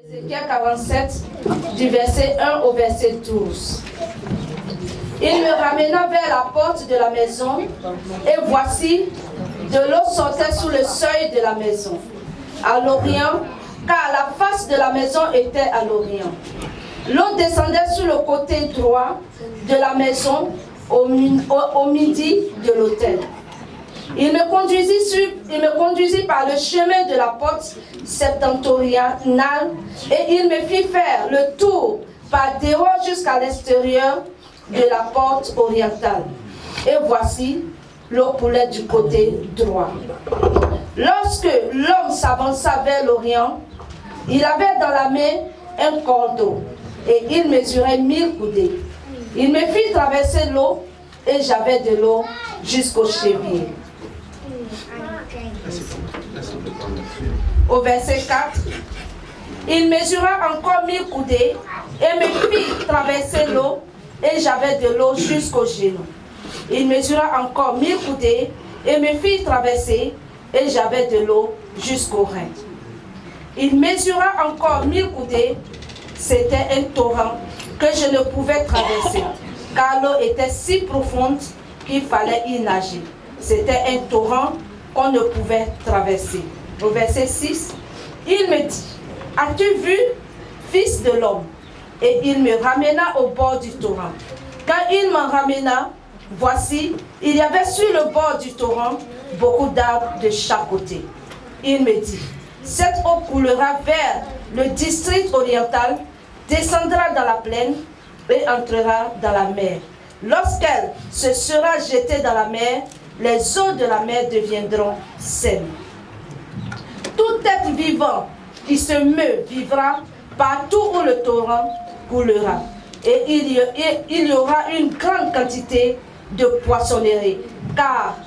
Ézéchiel 47, du verset 1 au verset 12. Il me ramena vers la porte de la maison, et voici, de l'eau sortait sous le seuil de la maison, à l'orient, car la face de la maison était à l'orient. L'eau descendait sur le côté droit de la maison, au midi de l'autel. Il me conduisit par le chemin de la porte septentrionale, et il me fit faire le tour par dehors jusqu'à l'extérieur de la porte orientale. Et voici, l'eau coulait du côté droit. Lorsque l'homme s'avança vers l'orient, il avait dans la main un cordeau, et il mesurait 1000 coudées. Il me fit traverser l'eau, et j'avais de l'eau jusqu'aux chevilles. Au verset 4, il mesura encore 1000 coudées, et me fit traverser l'eau, et j'avais de l'eau jusqu'aux genoux. Il mesura encore 1000 coudées, et me fit traverser, et j'avais de l'eau jusqu'aux reins. Il mesura encore 1000 coudées, c'était un torrent que je ne pouvais traverser, car l'eau était si profonde qu'il fallait y nager. C'était un torrent qu'on ne pouvait traverser. Au verset 6, il me dit, as-tu vu, fils de l'homme? Et il me ramena au bord du torrent. Quand il m'en ramena, voici, il y avait sur le bord du torrent beaucoup d'arbres de chaque côté. Il me dit, cette eau coulera vers le district oriental, descendra dans la plaine et entrera dans la mer. Lorsqu'elle se sera jetée dans la mer, les eaux de la mer deviendront saines. Tout être vivant qui se meut vivra partout où le torrent coulera. Et il y aura une grande quantité de poissonnerie, car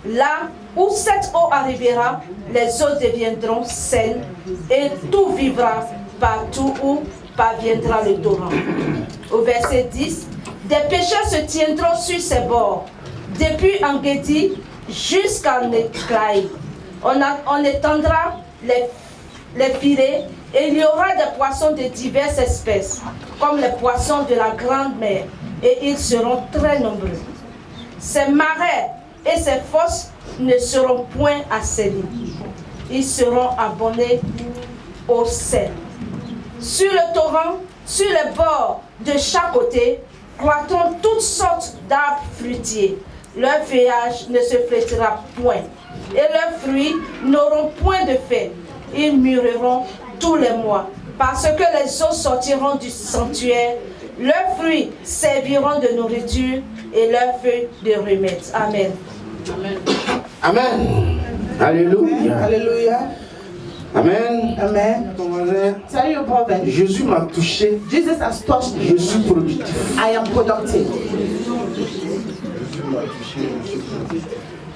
là où cette eau arrivera, les eaux deviendront saines et tout vivra partout où parviendra le torrent. Au verset 10, des pêcheurs se tiendront sur ses bords, depuis Engedi jusqu'à Nekraï. On étendra les filets, et il y aura des poissons de diverses espèces, comme les poissons de la grande mer, et ils seront très nombreux. Ces marais et ces fosses ne seront point assainis. Ils seront abonnés au sel. Sur le torrent, sur les bords de chaque côté, croîtront toutes sortes d'arbres fruitiers. Leur feuillage ne se flétrira point, et leurs fruits n'auront point de fait. Ils mûriront tous les mois, parce que les eaux sortiront du sanctuaire. Leurs fruits serviront de nourriture, et leurs feuilles de remède. Amen. Amen. Amen. Alléluia. Alléluia. Amen. Amen. Tell your brother. Jésus m'a touché. Jesus has touched me. Je suis productif. I am productive.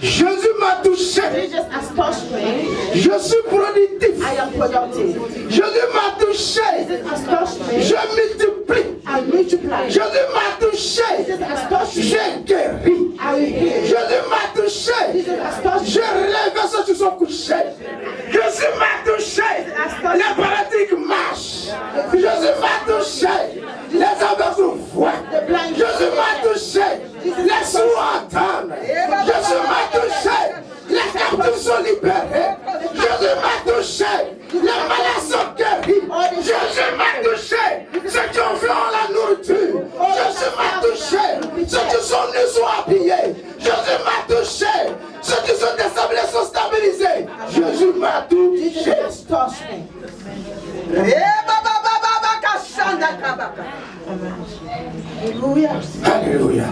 Jésus m'a touché. Jesus has touched me. Je suis productif. I am productive. Jésus m'a touché. Jesus has touched me. Je multiplie. I multiply. Jésus m'a touché. Jesus has touched me. J'ai guéri. I will heal. Jésus m'a touché. Jesus has touched me. Je relève ceux qui sont couchés. Jésus m'a touché. Les paralytiques marchent. Jésus m'a touché. Les aveugles voient. Jésus m'a touché. Les sourds entendent. Jésus m'a touché. Les captifs sont libérés. Jésus m'a touché. Les malades sont guéris. Jésus m'a touché. Ceux qui ont faim ont la nourriture. Jésus m'a touché. Ceux qui sont nus sont habillés. Jésus m'a touché. Ceux qui sont déstabilisés sont stabilisés. Jésus m'a touché. Alléluia. Alléluia.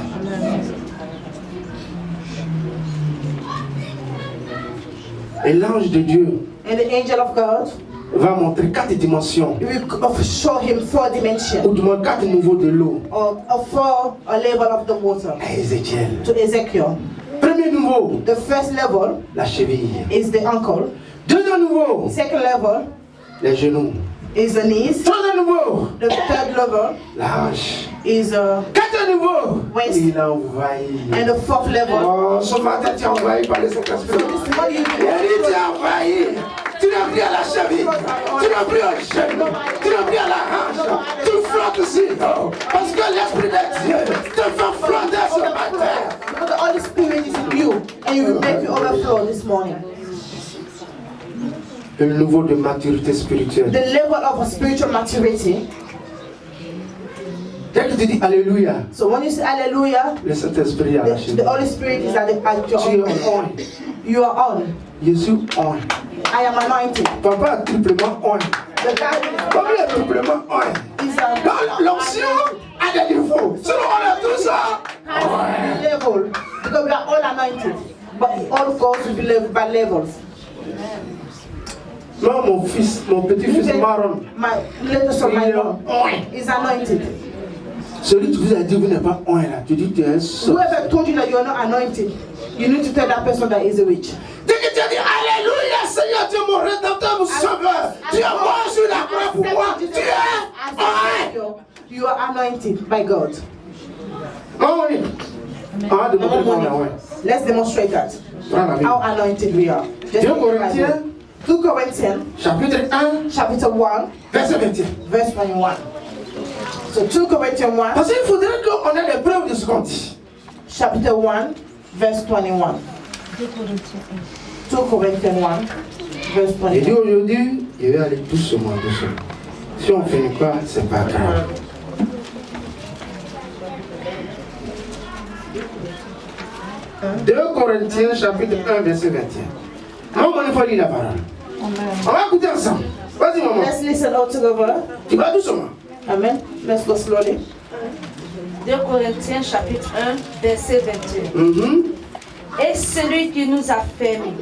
Et l'ange de Dieu And the angel of God va montrer 4 dimensions, will show him 4 dimensions, ou du moins 4 niveaux de l'eau or 4 level of the water à Ézéchiel. to Ezekiel. Premier niveau, The first level la cheville. is the ankle. Deuxième niveau, Second level les genoux. is the knees. Troisième niveau, The third level la hanche. is Quatrième niveau, Waist. il a envahi. and the fourth level. Oh, ce matin tu es envahi par les Saint-Esprit. This morning Il a dit tu es envahi. Tu n'as plus à la cheville, tu n'as plus au genou. morning. Le niveau de maturité spirituelle. The level of spiritual maturity. Dès que tu dis Alléluia, So when you say hallelujah, le Saint-Esprit est lâché. the Holy Spirit is at your Tu es own. on. You are on. Je suis on. I am anointed. Papa est triplement on. The Bible Comme il est triplement on. is Dans l'onction à des niveaux. Sinon on est tous level because we are all anointed, but it all goes by levels. Non, mon fils, mon petit-fils Maron, My little son, my il est mom, on. is anointed. Celui qui vous a dit vous n'êtes pas on là, tu dis que tu es seul. Whoever told you that you are not anointed, you need to tell that person that is a witch. Dès que tu as dit Alléluia, Seigneur, tu es mon rédempteur, mon sauveur. Tu es mort sur la croix pour moi. Tu es on. You are anointed by God. Oh oui. Ah, de mon ouais. Let's demonstrate that. How anointed we are. Just 2 Corinthiens, 2 Corinthians, chapitre 1, chapter 1, verset 21. verse 21. So 2 Corinthians 1, Parce qu'il faudrait qu'on ait des preuves de ce qu'on dit. chapter 1, verse 21. 2 Corinthians 1, verse J'ai dit 21. aujourd'hui, je vais aller doucement, doucement. Si on ne finit pas, c'est pas grave. « 2 Corinthiens, chapitre 1, verset 21. Maman, il faut lire la parole. On va écouter ensemble. Vas-y, maman. Let's listen all together. Tu vas doucement. Amen. Let's go slowly. 2 Corinthiens chapitre 1, verset 21. Et celui qui nous a fait mis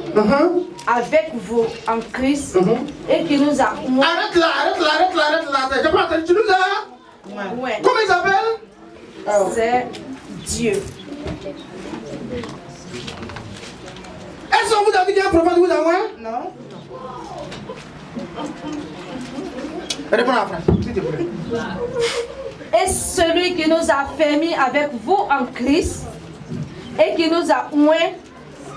avec vous en Christ et qui nous a Arrête là, arrête là, arrête là, arrête là. J'ai pas entendu. Tu nous as. ouais, Comment il s'appelle? c'est Dieu. Est-ce qu'on vous a dit qu'il y a un prophète vous a moins? No? Réponds à la phrase, s'il te plaît. Et celui qui nous a fait mis avec vous en Christ et qui nous a oint,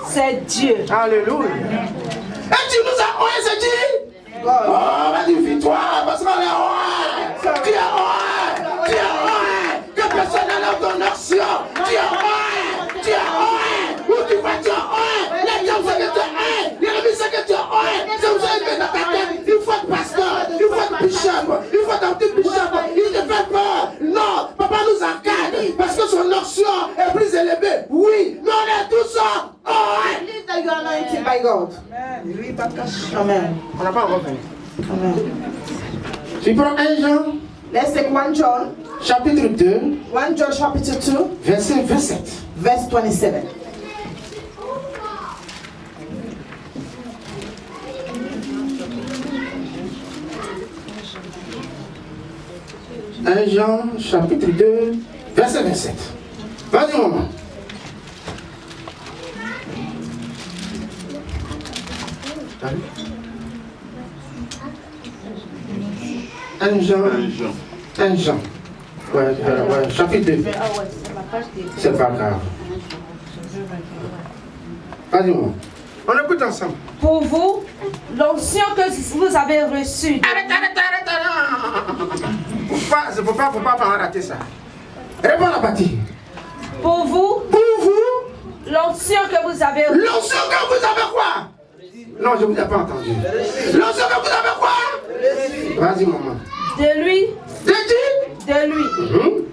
c'est Dieu. Alléluia. Et tu nous as oint, c'est dit? God. Oh, vas-y, victoire, parce qu'on est oint. Tu es oint. Tu es oint. Que personne n'enlève ton action. Tu es oint. Tu es oint. Où tu vas, tu es oint. Les gens savent que tu es oint. L'ennemi sait que tu es oint. C'est pour ça qu'il met dans ta tête. Il faut être pasteur. Il faut être bishop. Il faut être un petit bishop. Il te fait peur. Non, papa nous encadre. Parce que son action est plus élevée. Oui, mais on est tous oint. Believe that you are anointed by God. Amen. On n'a pas encore fini. Amen. Tu prends 1 Jean, Let's take 1 John, chapitre 2, 1 John chapter 2, verset 27. verse 27. Jean, chapitre 2, verset 27. Vas-y, maman. Un Jean. Ouais, chapitre 2. Ah ouais, c'est ma page qui est C'est pas grave. Vas-y, maman. On écoute ensemble. Pour vous, l'onction que vous avez reçue. Arrête. Faut pas rater ça. Réponds à la partie. Pour vous, l'onction que vous avez reçue. L'onction que vous avez quoi? Non, je ne vous ai pas entendu. L'onction que vous avez quoi? Vas-y, maman. De lui, De lui,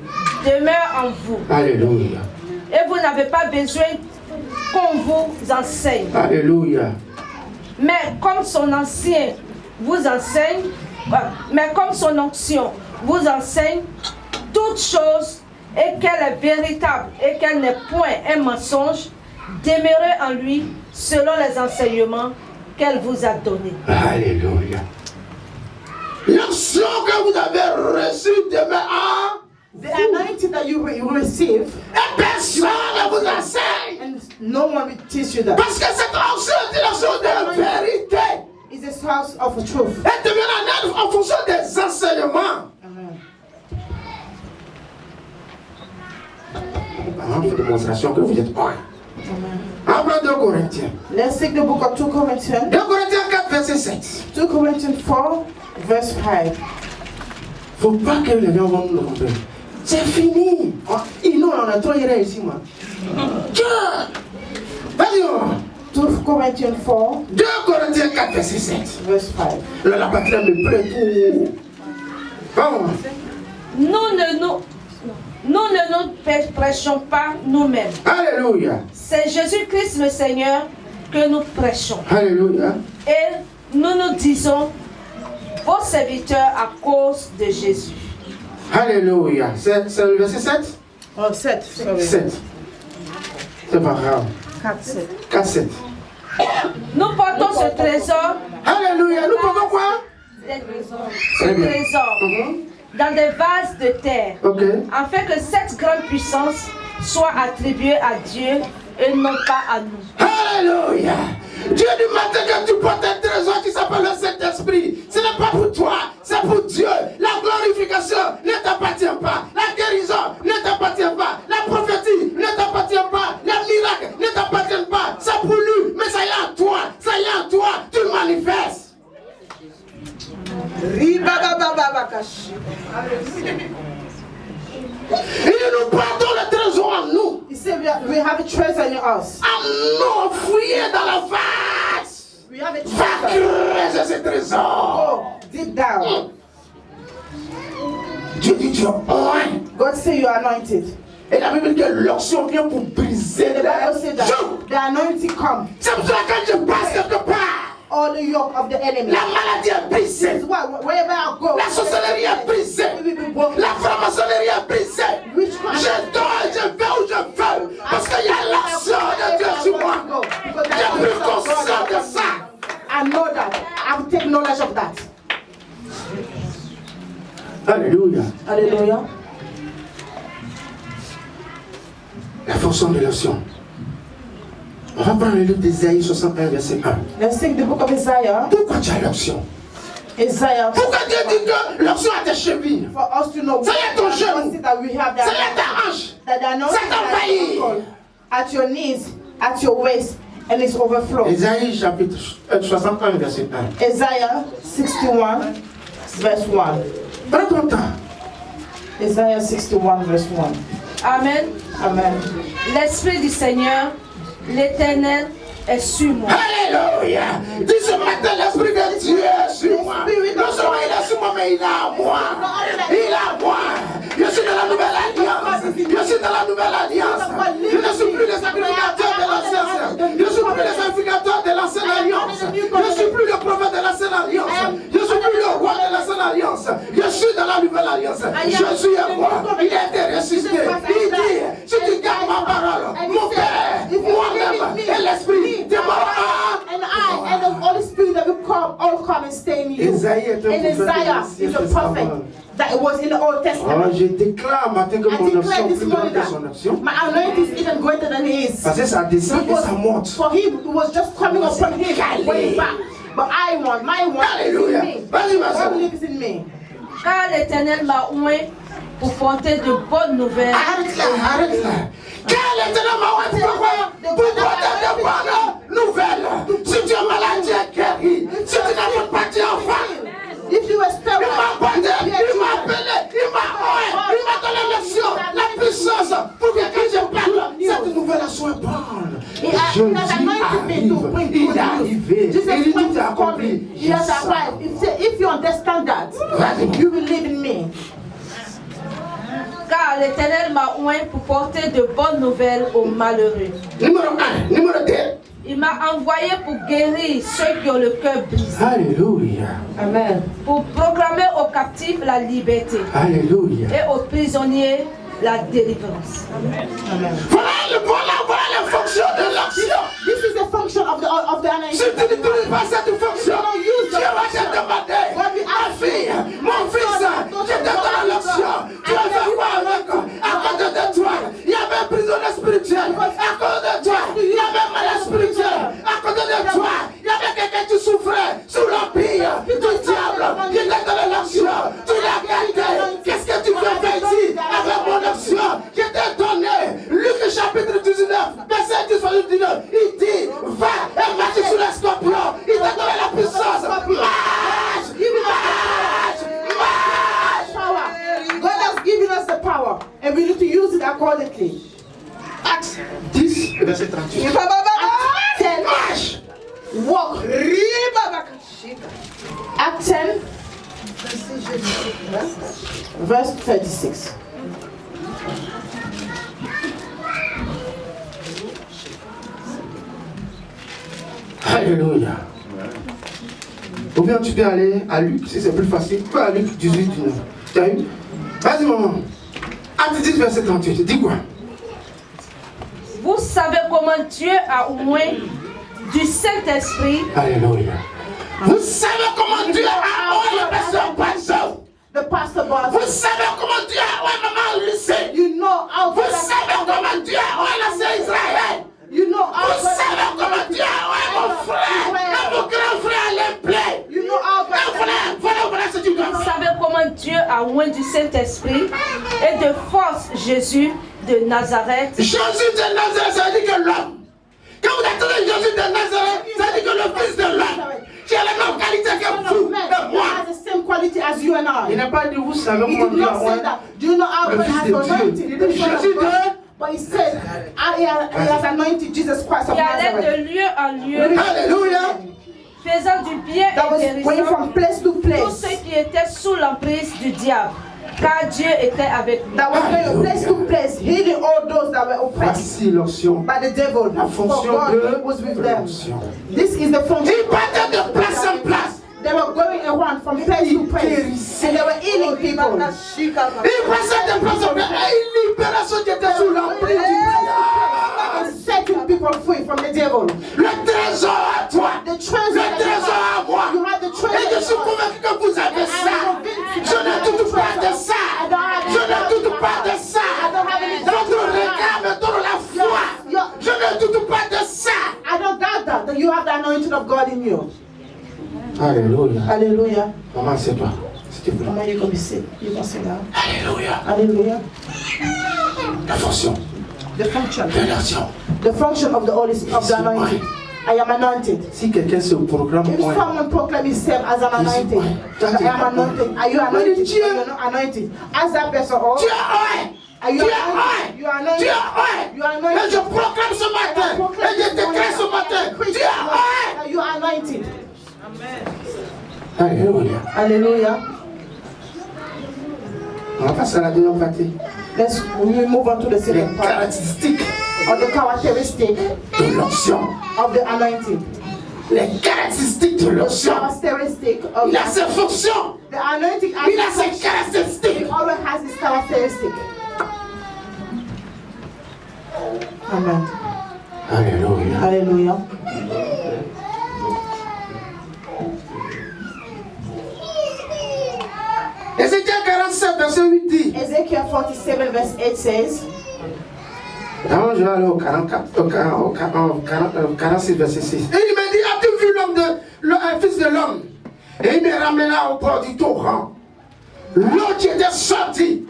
demeure en vous. Alléluia. Et vous n'avez pas besoin qu'on vous enseigne. Alléluia. Mais comme son ancien vous enseigne, mais comme son onction vous enseigne toutes choses et qu'elle est véritable et qu'elle n'est point un mensonge, demeurez en lui selon les enseignements qu'elle vous a donnés. Alléluia. L'onction que vous avez reçue demeure en The anointing that you receive, et personne ne vous enseigne. and no one will teach you that. Parce que cette onction est une onction de vérité. It's a source of truth. Elle devient en fonction des enseignements. Amen. En démonstration que vous êtes un. On prend 2 Corinthiens. Let's take the book of 2 Corinthians. 2 Corinthiens 4, verset 7. 2 Corinthians 4, verse 5. Faut pas que les gens vont nous tromper. C'est fini. Nous, on a trop ici, moi. Vas-y, 2 2 Corinthians 4, 2 Corinthiens 4, verset 7. verse 5. La patrie me plaît tout. Vamos. Nous ne nous prêchons pas nous-mêmes. Alléluia. C'est Jésus-Christ le Seigneur que nous prêchons. Alléluia. Et nous disons vos serviteurs à cause de Jésus. Alléluia. C'est le verset 7? Oh, 7. Sorry. 7. C'est pas grave. 4, 7. 4, 7. Nous portons ce trésor. Alléluia. Nous portons quoi? Ce trésor dans des vases de terre, afin que cette grande puissance soit attribuée à Dieu et non pas à nous. Alléluia. Dieu du matin que tu portes un trésor qui s'appelle le Saint-Esprit. Ce n'est pas pour toi, c'est pour Dieu. La glorification ne t'appartient pas. La guérison ne t'appartient pas. La prophétie ne t'appartient pas. Les miracles ne t'appartiennent pas. C'est pour lui, mais ça y est en toi. Ça y est en toi. Tu le manifestes. Et nous portons le trésor en nous. He said we have a treasure in us. En nous, fouillé dans la vase. We have a Va treasure. creuser ce trésor. Go deep down. Dieu dit tu es oint. God say you are anointed. Et la Bible dit que l'onction vient pour briser les Bible say that joues. the anointing come. C'est pour ça que quand je passe quelque part, All the yoke of the enemy. la maladie est brisée. This is why wherever I go, La sorcellerie est brisée. we will be broken. La franc-maçonnerie est brisée. Witchcraft. Je dors et je vais où je veux. Parce qu'il y a l'action de Dieu sur moi. J'ai pris conscience de ça. I know that. I've taken knowledge of that. Alléluia. Hallelujah. La fonction de l'action. On va prendre le livre d'Ésaïe 61, verset 1. Let's take the book of Isaiah. Pourquoi tu as l'onction? Isaiah. Pourquoi Dieu dit que l'onction a tes chevilles? For us to know Ça y est ton genou. that we have Ça y est ta hanche. that the anointing Ça t'envahit. at your knees, at your waist, and it's overflow. Ésaïe chapitre 61, verset 1. Isaiah 61, verse 1. Prends ton temps. Isaiah 61, verse 1. Amen. Amen. L'Esprit du Seigneur, l'Éternel, est sur moi. Alléluia. Dis ce matin, l'Esprit de Dieu est sur moi. Non seulement il est sur moi, mais il est à moi. Il est à moi. Je suis dans la nouvelle alliance. Je suis dans la nouvelle alliance. Je ne suis plus le sacrificateur de l'ancienne. Je ne suis plus le sacrificateur de l'ancienne alliance. Je ne suis plus le prophète de l'ancienne alliance. Je ne suis plus le roi de l'ancienne alliance. Je suis dans la nouvelle alliance. Jésus est moi. Il a été ressuscité. Il dit, si tu gardes ma parole, mon Père, moi-même et l'Esprit, And I and the Holy Spirit that will come, all come and stay in you. And Isaiah is a prophet that it was in the Old Testament. Je déclare matin que I mon declare action est this plus grande morning que son that action. my anointing is even greater than his. Parce que ça descend et ça monte. For him, it was just coming upon him way back. But my one Alléluia. is in me. Vas-y, ma My soeur. belief is in me. Car l'Éternel m'a oint pour porter de bonnes nouvelles. Arrête là, arrête là. Car l'Éternel m'a oint pour quoi? Pour porter de bonnes nouvelles. Si tu es malade, tu es guéri. Si tu n'as pas de enfant, If you were il m'a porté, il m'a appelé, il m'a oint, il m'a donné l'action, la puissance pour que quand je parle, cette nouvelle soit bonne. Jésus arrive, il est arrivé, il dit tout est accompli. He has arrived. If you understand that, you will live in me. Car l'Éternel m'a oint pour porter de bonnes nouvelles aux malheureux. Numéro 1, numéro 2. Il m'a envoyé pour guérir ceux qui ont le cœur brisé. Alléluia. Amen. Pour proclamer aux captifs la liberté Alléluia. et aux prisonniers la délivrance. Amen. Voilà la fonction de l'action. This is the function of the Si anointing. tu n'utilises pas cette fonction, Dieu va te demander, ma fille, mon fils, je te donne l'action. Tu vas faire quoi avec? À côté de toi, il y avait un prisonnier spirituel. À côté de toi, il y avait un malade spirituel. À côté de toi, il y avait quelqu'un qui souffrait sous l'empire du diable. Je te donne l'action. Tu l'as gardé. Qu'est-ce que tu veux faire ici avec mon action? Je t'ai donné. Luc chapitre 19, verset 10, il dit, va et marche sur les scorpions. Il t'a donné la Verse 36. Alléluia. Ou bien tu peux aller à Luc, si c'est plus facile. Tu peux à Luc 18, 19. Tu as eu? Vas-y, maman. Acte 10, verset 38. Dis quoi? Vous savez comment Dieu a oint du Saint-Esprit. Alléluia. Vous savez comment Dieu a oint le pasteur Banzo. The pastor was. Vous savez comment Dieu a oint maman Lucie. You know how Vous savez comment Dieu a oint la sœur Israël. You know how Vous savez comment Dieu a oint mon frère. Et mon grand frère les plaies. You know how Voilà ce que tu dois Vous faire. savez comment Dieu a oint du Saint-Esprit et de force Jésus de Nazareth. Jésus de Nazareth, ça veut dire que l'homme. Quand vous attendez Jésus de Nazareth, ça veut dire que le fils de l'homme, qui a la même qualité que vous et moi. has the same quality as you and I. Il n'a pas dit vous savez He comment did Dieu a not say oint that. Do you know how le God fils has de Dieu. anointed Il the dit Son of Jésus God? de... But he said, he has anointed Jesus Christ of Qui allait Nazareth. de lieu en lieu, Alléluia. faisant du bien That was et going from guérissant place to tous place. ceux qui étaient sous l'emprise du diable, car Dieu était avec lui. That was going from place to place, healing all those that were oppressed Voici l'onction. by the devil. La For fonction God was with de them. l'onction. This is the function. Il partait de place en place. They were going around from place to place, and they were healing people. Il passait de place en place. Et il libérait ceux qui étaient sous l'emprise du diable. And setting people free from the devil. Le trésor à toi. The treasure Le that you trésor à moi. have, you have the Et je treasure. suis convaincu que vous avez ça. Je ne doute pas de ça. Je ne doute pas de ça. Votre regard me donne la foi. Je ne doute pas de ça. I don't doubt that you have the anointing of God in you. Alléluia. Hallelujah. Maman, c'est toi. S'il te plaît. Mama, you can be sick. You can sit down. Alléluia. Hallelujah. La fonction The function. de l'action. The function of the Holy Spirit, of the anointing. I am anointed. Si quelqu'un se proclame If point, someone proclaims himself as an anointed, I am anointed. Are you anointed? Or you're not anointed? As that person, tu es oint. are you Tu es anointed? oint. You are anointed. Tu es oint. You are Et anointed. je proclame ce matin. Et je déclare ce matin. Tu es oint. You are anointed. Alléluia. Hallelujah. On va passer à la deuxième partie. We move on to the Les second part caractéristiques of the characteristic de l'onction. of the anointing. Les caractéristiques de l'onction. Characteristic of Il a ses fonctions. the anointing. Il a ses caractéristiques. It always has this characteristic. Amen. Alléluia. Hallelujah. Ézéchiel 47, verset 8 dit. Ezekiel 47 verse 8 says, Avant, je vais aller au 46, verset 6. Et il m'a dit, as-tu vu un fils de l'homme? Et il me ramena au bord du torrent. L'eau qui était sortie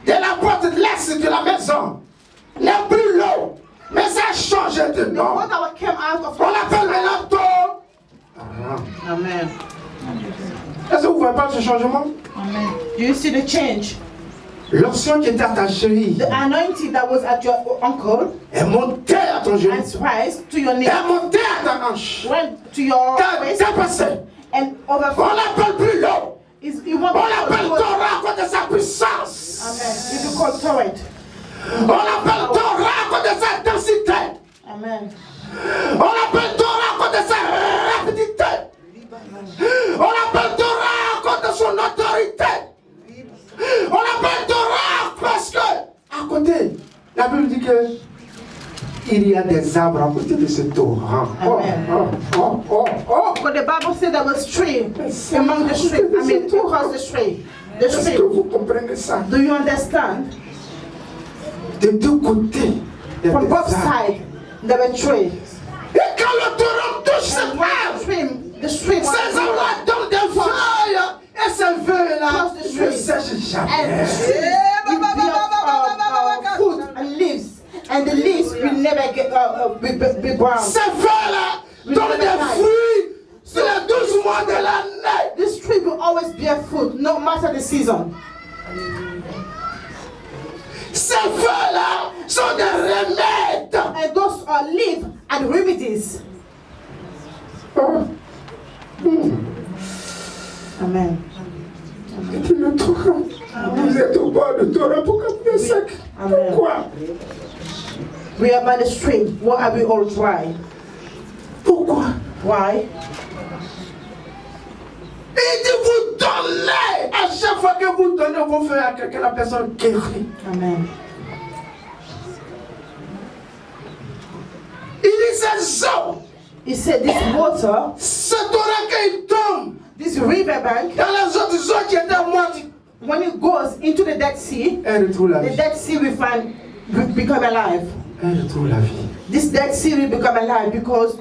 de la porte de l'est de la maison n'est plus l'eau, mais ça a changé de nom. what that came out of On l'appelle maintenant torrent. Amen. Est-ce que vous ne voyez pas ce changement? Amen. Do you see the change? L'onction qui était à ta cheville The anointing that was at your ankle est montée à ton genou, and rise to your knee, est montée à ta hanche, went to your waist t'as passé. and On overflowed. l'appelle plus l'eau. It On l'appelle went. torrent à cause de sa puissance. Amen. It is called torrent. On l'appelle torrent à cause de sa densité. Amen. On l'appelle torrent à cause de sa rapidité. On l'appelle torrent à cause de son autorité. On l'appelle torrent parce que, à côté, la Bible dit que il y a des arbres à côté de ce torrent. Amen. But the Bible said there was tree among the stream. I mean, across the stream. The Est-ce que stream. vous comprenez ça? Do you understand? De deux côtés, il y a From des both arbres. sides, there were trees. Et quand le torrent touche cet And when arbre, the stream ces arbres donnent des feuilles. Et ces feuilles-là Cross the ne street. sèchent and jamais. fruit and leaves, and the leaves will never get be brown. Ces feuilles-là donnent des fruits sur les 12 mois de l'année. This tree will always bear fruit, no matter the season. Ces feuilles-là sont des remèdes. And those are leaf and remedies. Amen. C'est le torrent. Amen. le torrent, pourquoi vous êtes sec? Pourquoi? We are by the stream. Why are we all dry? Pourquoi? Why? Il dit vous donnez. À chaque fois que vous donnez vos feux à quelqu'un, la personne guérit. Amen. Il dit ces eaux. He said this water, Ce torrent qu'il tombe this riverbank, dans les autres eaux qui étaient mortes, when it goes into the Dead Sea, elle retrouve la the vie. Dead Sea will become alive. Elle retrouve la vie. This Dead Sea will become alive because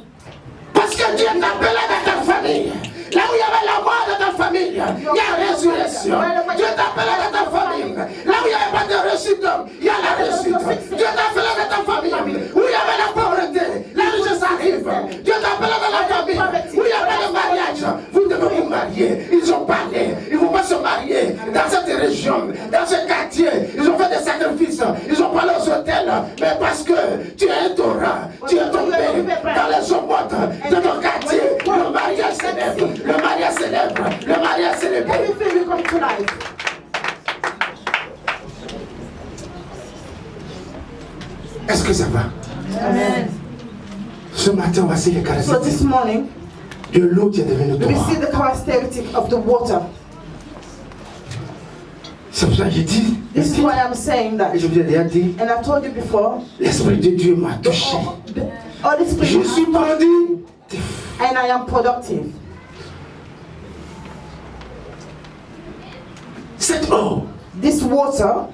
Parce que Dieu t'appelait dans ta famille. Là où il y avait la mort dans ta famille, il y a résurrection. Dieu t'appelait dans ta famille. Là où il n'y avait pas de réussite, il y a la réussite. Dieu t'appelait dans ta famille. Où il y avait la pauvreté, la richesse arrive. Dieu t'appelait dans la famille. Où il y avait le mariage, vous devez vous marier. Ils ont parlé. Ils ne vont pas se marier dans cette région, dans ce quartier. Ils ont fait des sacrifices. Ils ont parlé aux hôtels. Mais parce que tu es un Torah, tu es tombé dans les eaux mortes de ton quartier. Le mariage célèbre. Le mariage célèbre. Le mariage célèbre. everything will come to life. Est-ce que ça va? Amen. Ce matin, voici les So this caractéristiques morning, de l'eau qui est devenue we Torah. see the characteristic of the water. C'est pour ça que j'ai dit, This is why I'm saying that. et je vous ai déjà dit, And I told you before, l'Esprit de Dieu m'a touché. the Holy Je Spirit suis productif. and I am productive. Cette eau, This water,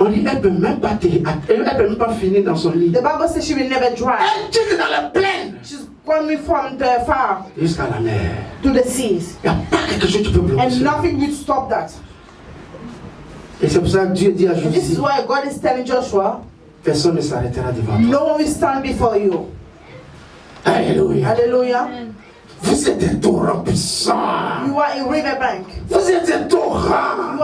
on dit, elle peut même pas finir dans son lit. the Bible says she will never dry. Elle quitte dans la plaine She's coming from the far jusqu'à la mer. to the seas. Il n'y a pas quelque chose qui peut bloquer And ça. nothing will stop that. Et c'est pour ça que Dieu dit à And this is Josué, why God is telling Joshua, personne ne s'arrêtera devant toi. no one will stand before you. Alléluia. Hallelujah. Vous êtes un torrent puissant. You are a riverbank. Vous êtes un torrent. You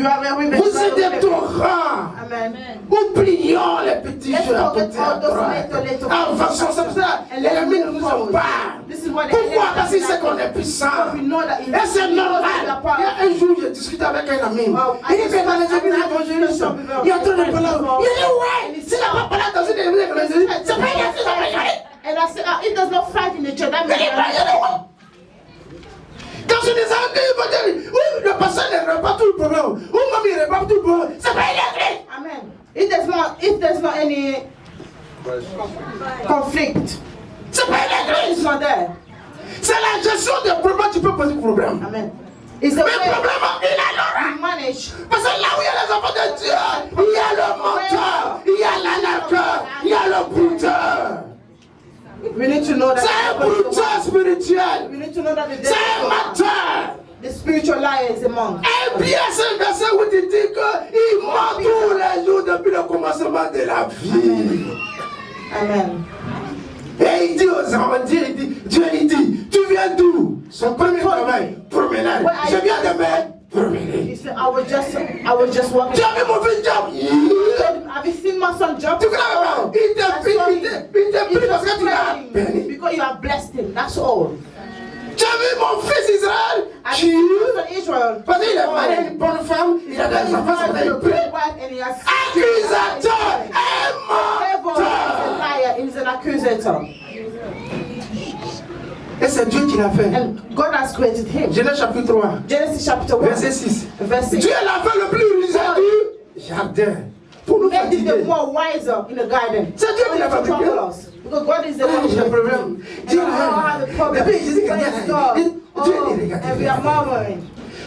are a riverbank. Vous êtes un torrent. Amen. Oublions les petits Let's jeux à forget côté à all those droite. little Avançons, c'est pour ça. And let's L'ennemi ne move nous forward. pas. This is what the Pourquoi? enemy Parce qu'il sait does. qu'on est puissant. We know that Et c'est normal. Il y a un jour, j'ai discuté avec un ami. Il dit, mais dans les églises évangélistes, il est en train de parler. Il dit, ouais, s'il n'a pas parlé dans une église évangéliste, c'est pas grave, c'est pas grave. And I said, it does not fight in the church. That Il dit, means quand je disais à Dieu, il va dire, oui, le pasteur ne répond pas tout le problème. Ou même il répond tout le problème. C'est pas une église. Amen. If there's not any conflict, C'est pas une it's église. not there. C'est la gestion des problèmes, tu peux poser le problème. Amen. It's the Mais way le problème, il a l'aura. we manage. Parce que là où il y a les enfants de Dieu, il y a le menteur, il y a l'anarcheur, il y a le brouteur. We need to know that. C'est un brouteur spirituel. We need to know that the C'est un devil, menteur. the spiritual liar is among. Et bien, c'est un verset où il dit qu'il ment tous les jours depuis le commencement de la vie. Amen. Et il dit aux enfants, Dieu il dit, tu viens d'où? Son premier travail, promenade. Je viens de me promener. He said, I was just walking. Tu as vu mon fils Job? Have you seen my son Job? Tu crois pas? Il t'a pris parce que tu l'as béni. Because you have blessed him. That's all. Tu as vu mon fils Israël? Have you seen my son Israel? Parce qu'il est marié à une bonne femme, il a des enfants, ça va être pris. Accusateur et menteur. He's an accusator. Et c'est Dieu qui l'a fait. And God has created him. Genèse chapitre 3, Genesis chapter 1, verset 6. verse 6. Dieu l'a fait le plus rusé du jardin pour nous Made fatiguer. them more wiser in the garden. C'est Dieu qui l'a fabriqué. Because God is the one J'ai un problème. Dieu l'a fait. Depuis Jésus Dieu dit, and we are murmuring.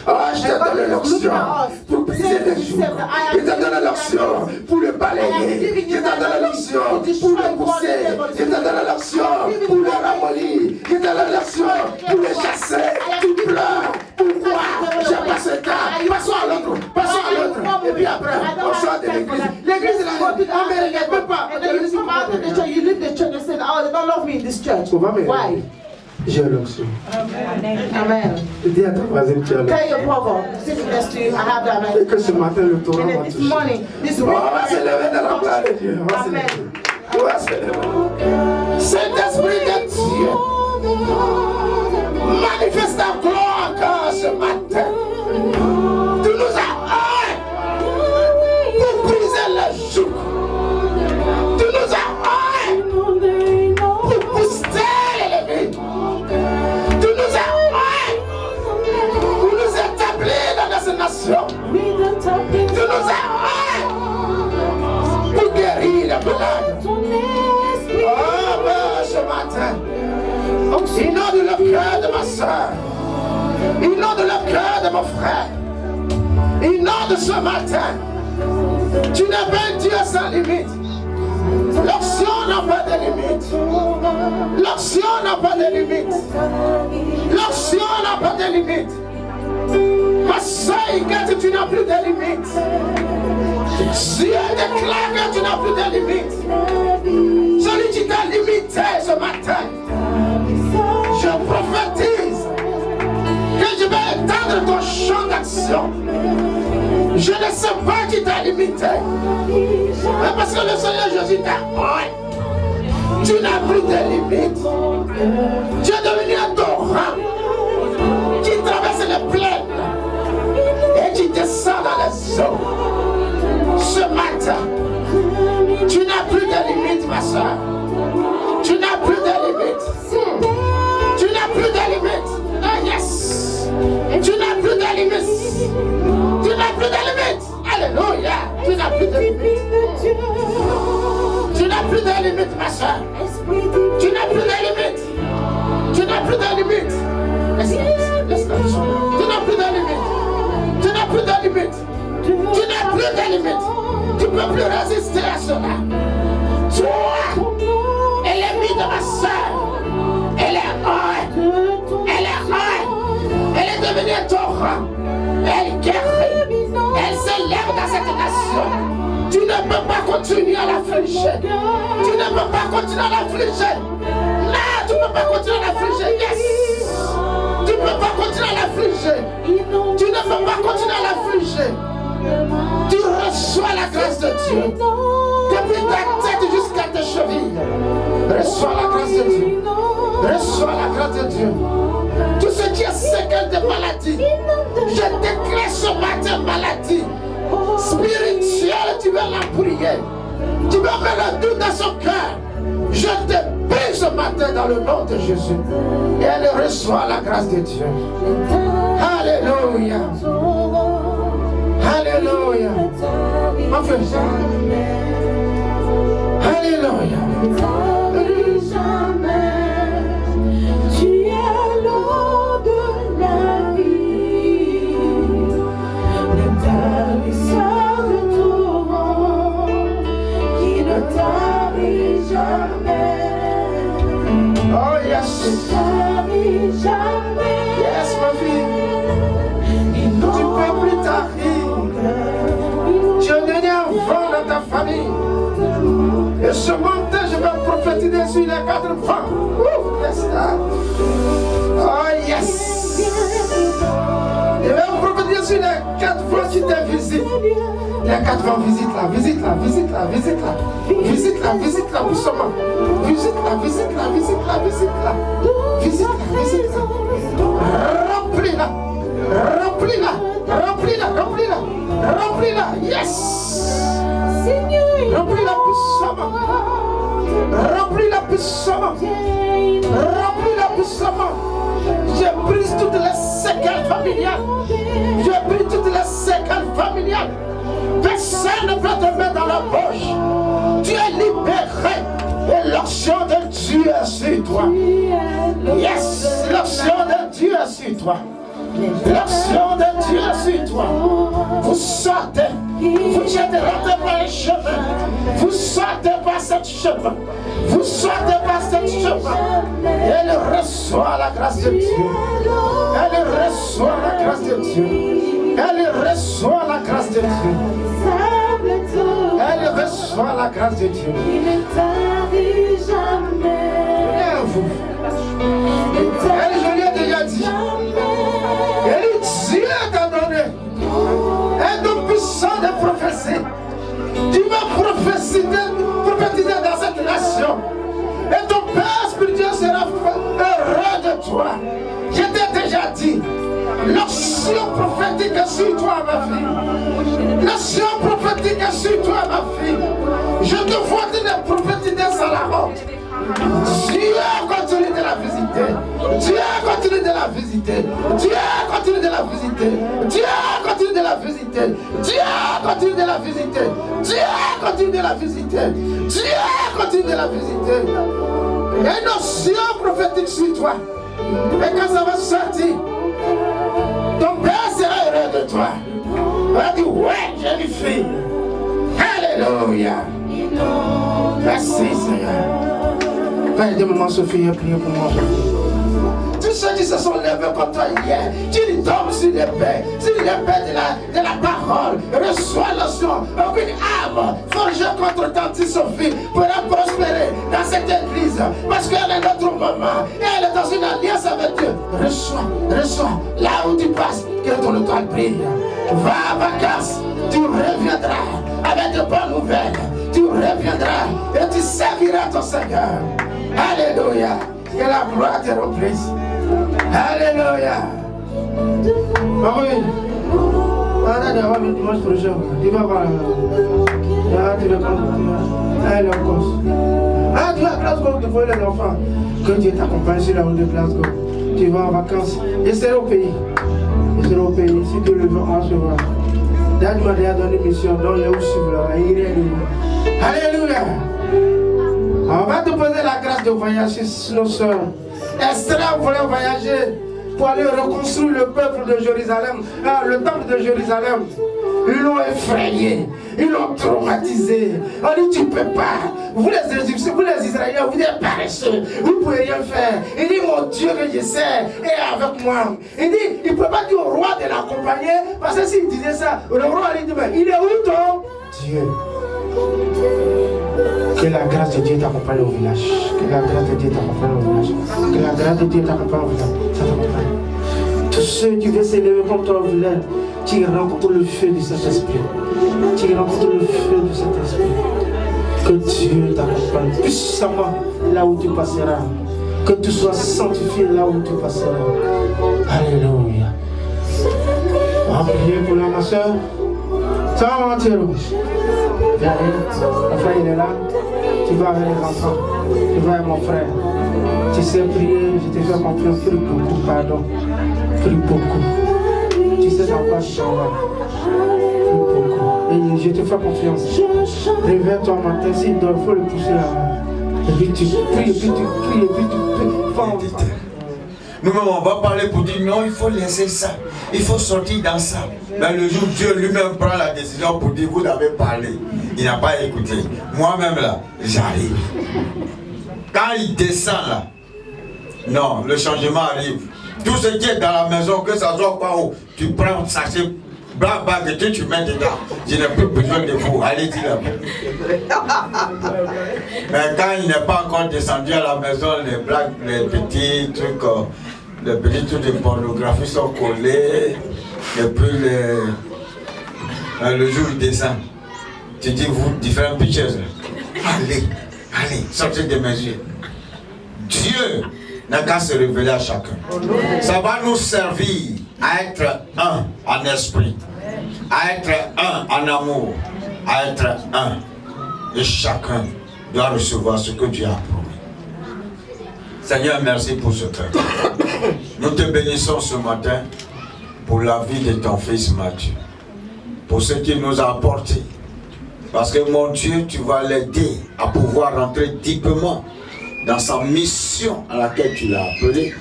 Oh, je te donne l'onction pour briser les jours. Je te donne l'onction pour le balayer. Je te donne l'onction pour le pousser. Je te donne l'onction pour le ramollir. Je te donne l'onction pour le chasser. Tu pleures. Pourquoi? J'ai pas ce temps. Passons à l'autre. Passons à l'autre. Et puis après, on sort de l'église. L'église, on ne regarde pas. And then you come out of the church, you leave the church and say, oh, they don't love me in this church. Why? J'ai l'onction. Amen. Dis à ton voisin que tu as l'onction. Tell your brother, sitting next to you, I have that Et man. que ce matin, le Torah And va then this toucher. morning, this On va se lever dans la gloire de Dieu. On va se lever. Amen. On va se lever. Saint-Esprit de Dieu, manifeste ta gloire encore ce matin. Tu nous as Inonde le cœur de mon frère. Inonde ce matin. Tu n'es pas un Dieu sans limite. L'action n'a pas de limite. L'action n'a pas de limite. L'action n'a pas de limite. Ma soeur, quand tu n'as plus de limite. Dieu déclare que tu n'as plus de limite. Celui qui t'a limité ce matin, je prophétise que je vais étendre ton champ d'action. Je ne sais pas qui t'a limité, mais parce que le Seigneur Jésus t'a dit, tu n'as plus de limites. Tu es devenu un torrent qui traverse les plaines et qui descend dans les eaux. Ce matin, tu n'as plus de limites, ma soeur. Tu n'as plus de limites. Tu n'as plus de limites. Oh yes. Tu n'as plus de limites. Tu n'as plus de limites. Alléluia. Tu n'as plus de limites. Tu n'as plus de limites, ma soeur. Tu n'as plus de limites. Tu n'as plus de limites. Tu n'as plus de limites. Tu n'as plus de limites. Tu n'as plus de limites. Tu ne peux plus résister à cela. Toi, elle est mise de ma soeur. Elle est hors. Elle est hors. Elle est devenue un torrent. Elle guérit. Elle s'élève dans cette nation. Tu ne peux pas continuer à l'affliger. Tu ne peux pas continuer à l'affliger. Non, tu ne peux pas continuer à l'affliger. Yes. Tu ne peux pas continuer à l'affliger. Tu ne peux pas continuer à l'affliger. Tu reçois la grâce de Dieu. Depuis ta tête jusqu'à tes chevilles. Reçois la grâce de Dieu. Reçois la grâce de Dieu. Tout ce qui est séquelles de maladie, je déclare ce matin maladie spirituelle. Tu vas la prier. Tu vas mettre le doute dans son cœur. Je te prie ce matin dans le nom de Jésus. Et elle reçoit la grâce de Dieu. Alléluia. Alléluia. Ma frère. Alléluia. Tu es l'eau de la vie, l'intarissable torrent qui ne tarit jamais. Oh yes. Ne tarit jamais. Yes, ma fille. Tu peux plus tarir. Tu es donné un vent dans ta famille. Et ce matin, je vais prophétiser sur les 4 vents. Yes, oh yes. Je vais prophétiser sur les 4 vents qui te visitent. Les 4 vents, visite-la, visite-la, visite-la, visite-la. Visite-la, visite-la, puissamment. Visite-la, visite-la, visite-la, visite-la. Visite-la, visite-la. Remplis-la, remplis-la, remplis-la, remplis-la, remplis-la. Yes. Remplis-la puissamment. Remplis-la puissamment. Remplis-la puissamment. Je brise toutes les séquelles familiales. Je brise toutes les séquelles familiales. Personne ne peut te mettre dans la poche. Tu es libéré. Et l'action de Dieu est sur toi. Yes, l'action de Dieu est sur toi. L'action de Dieu est sur toi. Vous sortez. Vous ne rentrez pas le chemin. Vous sortez par ce chemin. Vous sortez par ce chemin. Elle reçoit la grâce de Dieu. Elle reçoit la grâce de Dieu. Elle reçoit la grâce de Dieu. Elle reçoit la grâce de Dieu. Vous. Elle, je lui ai déjà dit. Elle dit, Dieu t'a donné un don puissant de prophétie. Tu vas prophétiser dans cette nation. Et ton Père spirituel sera heureux de toi. Je t'ai déjà dit. L'action prophétique est sur toi, ma fille. L'action prophétique est sur toi, ma fille. Je te vois te prophétiser sans la honte. Dieu continue de la visiter. Dieu continue de la visiter. Dieu continue de la visiter. Dieu continue de la visiter. Dieu continue de la visiter. Dieu continue de la visiter. Dieu continue de la visiter. Et une option prophétique sur toi. Et quand ça va sortir, Saint-Esprit. Alléluia. Merci Seigneur. Quand il y a des moments, Sophie, priez pour moi. Tous ceux qui se sont levés contre toi hier, tu tombes sur l'épée de la parole. Reçois l'onction. Aucune âme forgée contre tante Sophie pourra prospérer dans cette église. Parce qu'elle est notre maman. Et elle est dans une alliance avec Dieu. Reçois. Là où tu passes, que ton étoile brille. Va à vacances, tu reviendras avec de bonnes nouvelles. Tu reviendras et tu serviras ton Seigneur. Alléluia. Que la gloire te remplisse. Alléluia. Oui. On le dimanche prochain. Tu vas voir. Tu vas aller en Corse. Tu vas à Glasgow, tu vois les enfants. Que Dieu t'accompagne sur la route de Glasgow. Tu vas en vacances. Je serai au pays. Si tu le veux en recevoir. Dad m'a déjà donné une mission. Donc, il est aussi là. Alléluia. On va te poser la grâce de voyager sur nos soeurs. Esther voulait voyager pour aller reconstruire le peuple de Jérusalem, le temple de Jérusalem. Ils l'ont effrayé, ils l'ont traumatisé. On dit tu ne peux pas. Vous les Égyptiens, vous les Israéliens, vous êtes paresseux. Vous ne pouvez rien faire. Il dit mon Dieu que je sais est avec moi. Il dit il ne peut pas dire au roi de l'accompagner parce que s'il disait ça, le roi allait dire mais il est où ton Dieu? Que la grâce de Dieu t'accompagne au village. Que la grâce de Dieu t'accompagne au village. Que la grâce de Dieu t'accompagne au village. Ça t'accompagne. Tous ceux qui veulent s'élever contre toi au village, tu rencontres le feu de cet esprit. Tu rencontres le feu de cet esprit. Que Dieu t'accompagne puissamment là où tu passeras. Que tu sois sanctifié là où tu passeras. Alléluia. On va prier pour la ma soeur. Ça va mentir. Viens, mon frère il est là. Tu vas avec les enfants. Tu vas avec mon frère. Tu sais prier, je te fais confiance. Prie beaucoup, pardon. Prie beaucoup. Tu sais dans quoi je t'en vais. Prie beaucoup. Et je te fais confiance. Réveille-toi matin, s'il dort, il faut le pousser là. Et puis tu pries, et puis tu cries, et puis tu pries. Nous-mêmes, on va parler pour dire non, il faut laisser ça. Il faut sortir dans ça. Mais le jour où Dieu lui-même prend la décision pour dire vous avez parlé, il n'a pas écouté. Moi-même là, j'arrive. Quand il descend là, non, le changement arrive. Tout ce qui est dans la maison, que ça soit pas haut, tu prends un sachet, blague et tu mets dedans. Je n'ai plus besoin de vous. Allez, dis là-bas. Mais quand il n'est pas encore descendu à la maison, les blagues, les petits trucs de pornographie sont collés. Et puis le jour où il descend, tu dis vous, différentes pictures. Allez, sortez de mes yeux. Dieu n'a qu'à se révéler à chacun. Ça va nous servir à être un en esprit, à être un en amour, à être un. Et chacun doit recevoir ce que Dieu a promis. Seigneur, merci pour ce temps. Nous te bénissons ce matin pour la vie de ton fils Matthieu, pour ce qu'il nous a apporté. Parce que mon Dieu, tu vas l'aider à pouvoir rentrer deepement dans sa mission à laquelle tu l'as appelé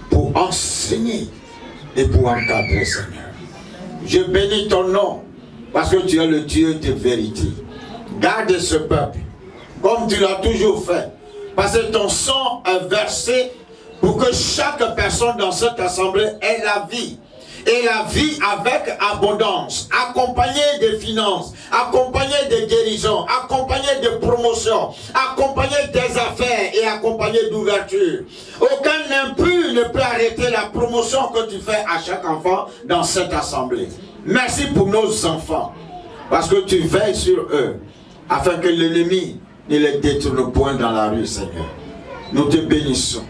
pour enseigner et pour encadrer, Seigneur. Je bénis ton nom parce que tu es le Dieu de vérité. Garde ce peuple comme tu l'as toujours fait. Parce que ton sang est versé pour que chaque personne dans cette assemblée ait la vie. Et la vie avec abondance, accompagnée de finances, accompagnée de guérisons, accompagnée de promotions, accompagnée des affaires et accompagnée d'ouverture. Aucun impur ne peut arrêter la promotion que tu fais à chaque enfant dans cette assemblée. Merci pour nos enfants, parce que tu veilles sur eux, afin que l'ennemi ne les détourne point dans la rue, Seigneur. Nous te bénissons.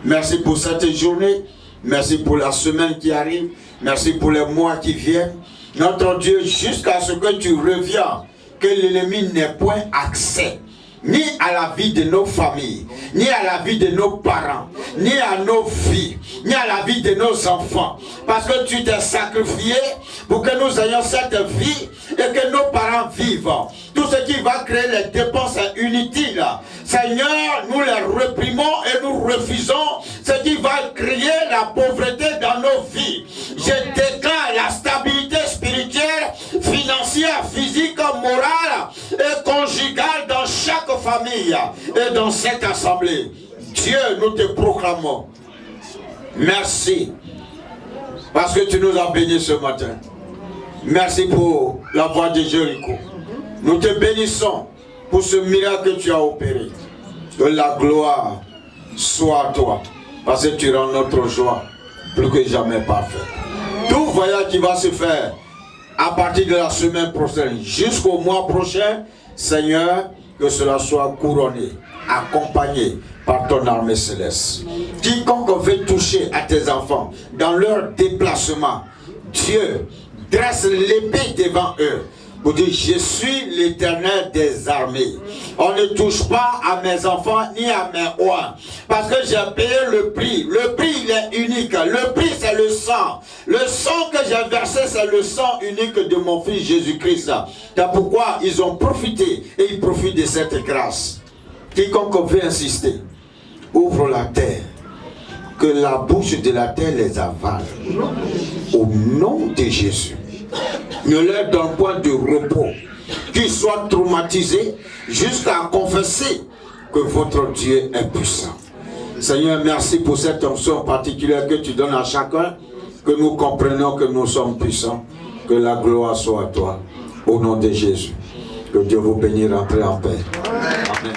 Merci pour cette journée. Merci pour la semaine qui arrive. Merci pour les mois qui viennent. Notre Dieu, jusqu'à ce que tu reviennes, que l'ennemi n'ait point accès ni à la vie de nos familles, ni à la vie de nos parents, ni à nos vies, ni à la vie de nos enfants. Parce que tu t'es sacrifié pour que nous ayons cette vie et que nos parents vivent. Tout ce qui va créer les dépenses inutiles, Seigneur, nous les réprimons et nous refusons ce qui va créer la pauvreté dans nos vies. Je déclare la stabilité spirituelle, financière, physique familles et dans cette assemblée. Dieu, nous te proclamons. Merci. Parce que tu nous as bénis ce matin. Merci pour la voix de Jéricho. Nous te bénissons pour ce miracle que tu as opéré. Que la gloire soit à toi. Parce que tu rends notre joie plus que jamais parfaite. Tout voyage qui va se faire à partir de la semaine prochaine jusqu'au mois prochain, Seigneur, que cela soit couronné, accompagné par ton armée céleste. Quiconque veut toucher à tes enfants dans leur déplacement, Dieu dresse l'épée devant eux pour dire: je suis l'Éternel des armées. On ne touche pas à mes enfants ni à mes oies, parce que j'ai payé le prix. Le prix, il est unique. Le prix, c'est le sang. Le sang que j'ai versé, c'est le sang unique de mon fils Jésus-Christ. C'est pourquoi ils ont profité et ils profitent de cette grâce. Quiconque veut insister, ouvre la terre, que la bouche de la terre les avale. Au nom de Jésus. Ne leur donne point de repos, qu'ils soient traumatisés jusqu'à confesser que votre Dieu est puissant. Seigneur, merci pour cette onction particulière que tu donnes à chacun, que nous comprenons que nous sommes puissants, que la gloire soit à toi, au nom de Jésus. Que Dieu vous bénisse, rentrez en paix. Amen.